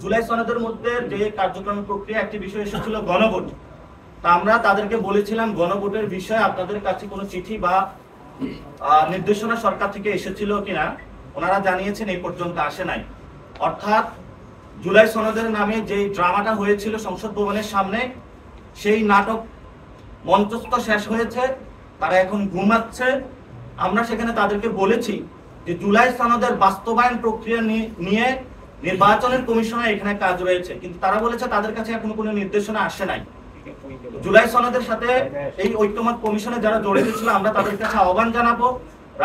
জুলাই সনদের মধ্যে যে কার্যক্রম প্রক্রিয়া একটি বিষয় এসেছিল গণভোট। তা আমরা তাদেরকে বলেছিলাম গণভোটের বিষয়ে আপনাদের কাছে কোনো চিঠি বা নির্দেশনা সরকার থেকে এসেছিল কিনা। ওনারা জানিয়েছেন এই পর্যন্ত আসে নাই। অর্থাৎ জুলাই সনদের নামে যে ড্রামাটা হয়েছিল সংসদ ভবনের সামনে, সেই নাটক মঞ্চস্থ শেষ হয়েছে, তারা এখন ঘুমাচ্ছে। আমরা সেখানে তাদেরকে বলেছি যে জুলাই সনদের বাস্তবায়ন প্রক্রিয়া নিয়ে নির্বাচনের কমিশনের এখানে কাজ রয়েছে, কিন্তু তারা বলেছে তাদের কাছে এখনো কোনো নির্দেশনা আসে নাই। জুলাই সনদের সাথে এই ঐক্যমত কমিশনে যারা জড়িত ছিল, আমরা তাদের কাছে আহ্বান জানাবো,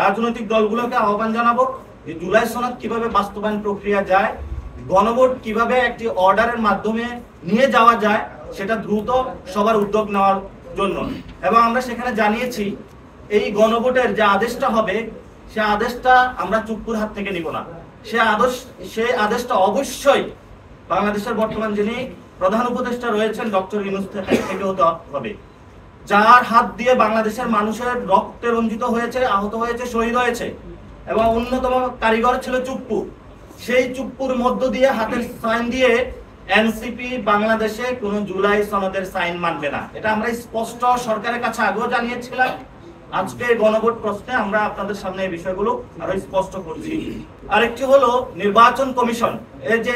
রাজনৈতিক দলগুলোকে আহ্বান জানাবো যে জুলাই সনদ কিভাবে বাস্তবায়ন প্রক্রিয়া যায়, গণভোট কিভাবে একটি অর্ডারের মাধ্যমে নিয়ে যাওয়া যায়, সেটা দ্রুত সবার উদ্যোগ নেওয়ার জন্য। এবং আমরা সেখানে জানিয়েছি এই গণভোটের যে আদেশটা হবে, সে আদেশটা আমরা চুপ্পুর হাত থেকে নিব না। সে আদেশটা অবশ্যই বাংলাদেশের বর্তমান যিনি প্রধান উপদেষ্টা রয়েছেন ডক্টর ইউনূস থেকে হতে হবে, যার হাত দিয়ে বাংলাদেশের মানুষের রক্তে রঞ্জিত হয়েছে, আহত হয়েছে, শহীদ হয়েছে, এবং অন্যতম কারিগর ছিল চুপ্পু। সেই চুপ্পুর মধ্য দিয়ে হাতের সাইন দিয়ে এনসিপি বাংলাদেশে কোনো জুলাই সনদের সাইন মানবে না। এটা আমরা স্পষ্ট সরকারের কাছে আগেও জানিয়েছিলাম। আজকে গণভোট প্রশ্নে আমরা আপনাদের সামনে এই বিষয়গুলো আরো স্পষ্ট করছি। আরেকটি হলো নির্বাচন কমিশন। এই যে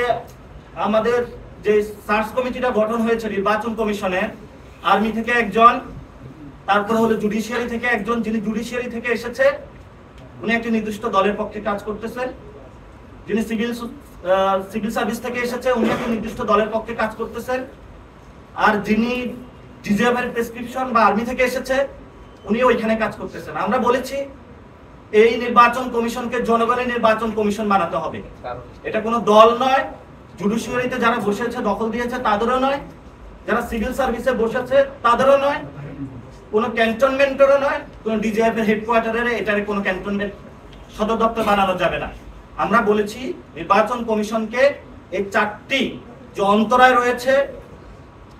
আমাদের যে সার্চ কমিটিটা গঠন হয়েছে নির্বাচন কমিশনে, আর্মি থেকে একজন, তারপরে হলো জুডিশিয়ারি থেকে একজন, যিনি জুডিশিয়ারি থেকে এসেছে উনি একটি নির্দিষ্ট দলের পক্ষে কাজ করতেছেন, যিনি সিভিল সার্ভিস থেকে এসেছে উনি একটি নির্দিষ্ট দলের পক্ষে কাজ করতেছেন, আর যিনি ডিজিএফ এর প্রেসক্রিপশন বা আর্মি থেকে এসেছে উনি ওইখানে কাজ করতেছেন। আমরা বলেছি এই নির্বাচন কমিশনকে জনগণের নির্বাচন কমিশন বানাতে হবে। এটা কোনো দল নয়, জুডিশিয়ারিতে যারা বসেছে দখল দিয়েছে তাদেরও নয়, যারা সিভিল সার্ভিসে বসেছে তাদেরও নয়, কোনো ক্যান্টনমেন্টেরও নয়, কোনো ডিজিএফ এর হেডকোয়ার্টারের এটার কোনো ক্যান্টনমেন্ট সদর দপ্তর বানানো যাবে না। আমরা বলেছি নির্বাচন কমিশনকে এই চারটি যে অন্তরায় রয়েছে,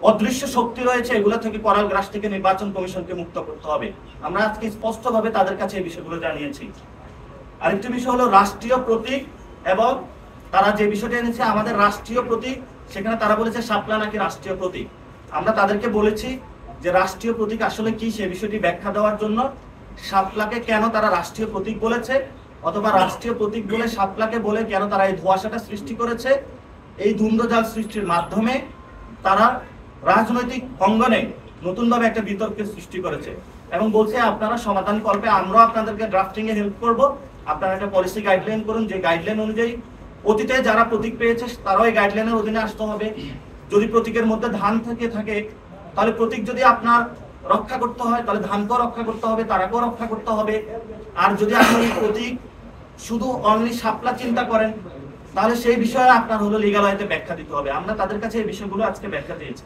অদৃশ্য শক্তি রয়েছে, এগুলো থেকে করাল গ্রাস থেকে নির্বাচন কমিশনকে মুক্ত করতে হবে। আমরা আজকে স্পষ্টভাবে তাদের কাছে এই বিষয়গুলো জানিয়েছি। আরেকটি বিষয় হলো রাষ্ট্রীয় প্রতীক, এবং তারা যে বিষয়টা এনেছে আমাদের রাষ্ট্রীয় প্রতীক, সেখানে তারা বলেছে শাপলা নাকি রাষ্ট্রীয় প্রতীক। আমরা তাদেরকে বলেছি যে রাষ্ট্রীয় প্রতীক আসলে কি সে বিষয়টি ব্যাখ্যা দেওয়ার জন্য শাপলাকে কেন তারা রাষ্ট্রীয় প্রতীক বলেছে, অথবা রাষ্ট্রীয় প্রতীক বলে শাপলাকে বলে কেন তারা এই ধোঁয়াশাটা সৃষ্টি করেছে। এই ধুন্ধজাল সৃষ্টির মাধ্যমে তারা রাজনৈতিক অঙ্গনে নতুনভাবে একটা বিতর্কের সৃষ্টি করেছে এবং বলছে আপনারা সমাধান করবে, আমরাও আপনাদেরকে ড্রাফটিং এ হেল্প করব, আপনারা একটা পলিসি গাইডলাইন করুন, যে গাইডলাইন অনুযায়ী অতীতে যারা প্রতীক পেয়েছে তারাও এই গাইডলাইনের অধীনে আসতে হবে। যদি প্রতীকের মধ্যে ধান থেকে থাকে তাহলে প্রতীক যদি আপনার রক্ষা করতে হয় তাহলে ধানকেও রক্ষা করতে হবে, তারাকেও রক্ষা করতে হবে। আর যদি আপনি প্রতীক শুধু অনলি শাপলা চিন্তা করেন তাহলে সেই বিষয়ে আপনার হলো লিগ্যাল ওয়েতে ব্যাখ্যা দিতে হবে। আমরা তাদের কাছে এই বিষয়গুলো আজকে ব্যাখ্যা দিয়েছি।